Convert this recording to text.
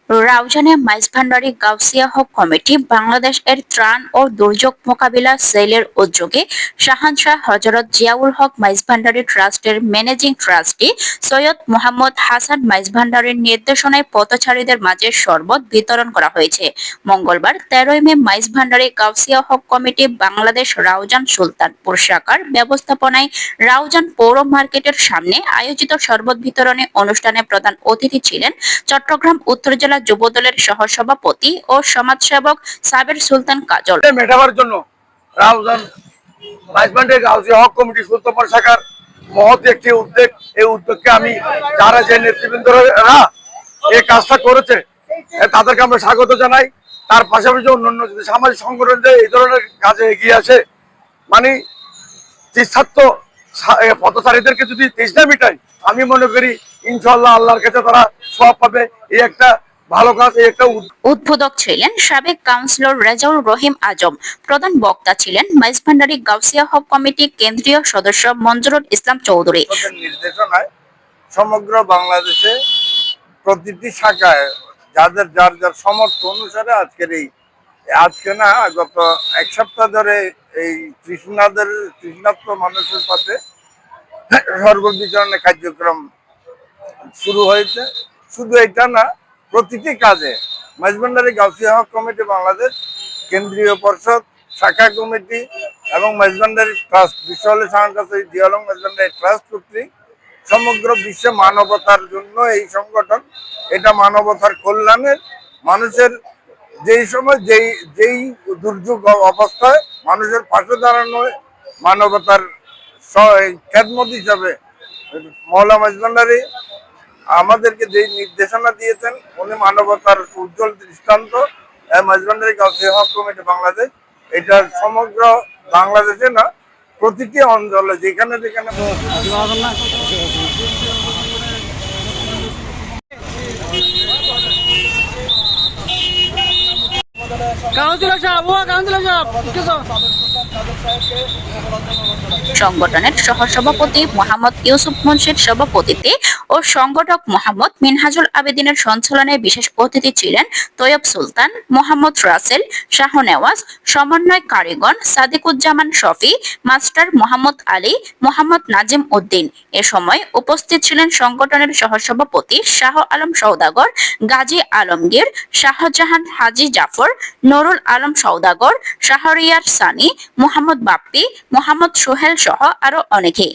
রাউজানে Maizbhandari Gausia hoc committee Bangladesh এর ত্রাণ ও দুর্যোগ মোকাবিলা সেলের উদ্যোগে শাহানশাহ হযরত জিয়াউল হক মাইজভান্ডারী ট্রাস্টের ম্যানেজিং ট্রাস্টি সৈয়দ মোহাম্মদ হাসান মাইজভান্ডারীর নির্দেশনায় পথচারীদের মাঝে শরবত বিতরণ করা হয়েছে। মঙ্গলবার 13 মে মাইজভান্ডারী গাউসিয়া হক কমিটি বাংলাদেশ রাউজান সুলতানপুর শাখার ব্যবস্থাপনায় রাউজান পৌর মার্কেটের সামনে আয়োজিত শরবত বিতরণী অনুষ্ঠানে প্রধান অতিথি ছিলেন চট্টগ্রাম উত্তর জেলা যুবদলের সহসভাপতি ও সমাজসেবক সাবের সুলতান কাজল। মেটাবার জন্য রাউজান মাইজভান্ডারী গাউসিয়া হক কমিটি সুলতানপুর শাখার মহৎ একটি উদ্যোগ। এই উদ্যোগকে আমি যারা যে নেতৃবৃন্দরা এই কাজটা করেছে তাদেরকে আমরা স্বাগত জানাই। তার পাশাপাশি অন্যান্য যদি সামাজিক সংগঠন যে এই ধরনের কাজে এগিয়ে আসে, মানে তৃষ্ণার্ত পথচারীদেরকে যদি তৃষ্ণা মিটায়, আমি মনে করি ইনশাআল্লাহ আল্লাহর কাছে তারা সওয়াব পাবে। এই একটা ভালো কাজ, এই একটা উদ্বোধক ছিলেন সাবেক কাউন্সিলর রেজাউল রহিম আজম। প্রধান বক্তা ছিলেন মাইজভান্ডারী গাউসিয়া হক কমিটি কেন্দ্রীয় সদস্য মঞ্জুরুল ইসলাম চৌধুরী। নির্দেশনায় সমগ্র বাংলাদেশে প্রতিটি শাখায় যাদের যার যার সমর্থ অনুসারে আজকে না গত এক সপ্তাহ ধরে এই তৃষ্ণার্ত মানুষের পাশে শরবত বিতরণের কার্যক্রম শুরু হয়েছে। শুধু এটা না, প্রতিটি কাজে মাইজভান্ডারী গাউসিয়া হক কমিটি বাংলাদেশ কেন্দ্রীয় পর্ষদ, শাখা কমিটি এবং মাইজভান্ডারী ট্রাস্ট, বিশ্ব জিয়াউল মাইজভান্ডারী ট্রাস্ট কর্তৃক সমগ্র বিশ্বে মানবতার জন্য এই সংগঠন, এটা মানবতার কল্যাণের, মানুষের যেই সময় যেই দুর্যোগ অবস্থায় মানুষের পাশে দাঁড়ানো, মানবতার খেদমত হিসাবে মওলা মাইজভান্ডারী আমাদেরকে যে নির্দেশনা দিয়েছেন, উনি মানবতার উজ্জ্বল দৃষ্টান্ত। মাইজভান্ডারী গাউসিয়া হক কমিটি বাংলাদেশ এটা সমগ্র বাংলাদেশে না, প্রতিটি অঞ্চলে যেখানে যেখানে সংগঠনের সহসভাপতি মোহাম্মদ ইউসুফ মুন্সির সভাপতিত্বে ও সংগঠক মোহাম্মদ মিনহাজুল আবেদিনের সঞ্চালনে বিশেষ অতিথি ছিলেন তৈয়ব সুলতান, মোহাম্মদ রাসেল, শাহনেওয়াজ, সমন্বয় কারিগণ সাদিকুজ্জামান শফি, মাস্টার মোহাম্মদ আলী, মোহাম্মদ নাজিম উদ্দিন। এ সময় উপস্থিত ছিলেন সংগঠনের সহসভাপতি শাহ আলম সওদাগর, গাজী আলমগীর, শাহজাহান হাজী জাফর, নুরুল আলম সওদাগর, শাহরিয়ার সানি, মোহাম্মদ বাপ্পি, মোহাম্মদ সোহেল সহ আরো অনেকে।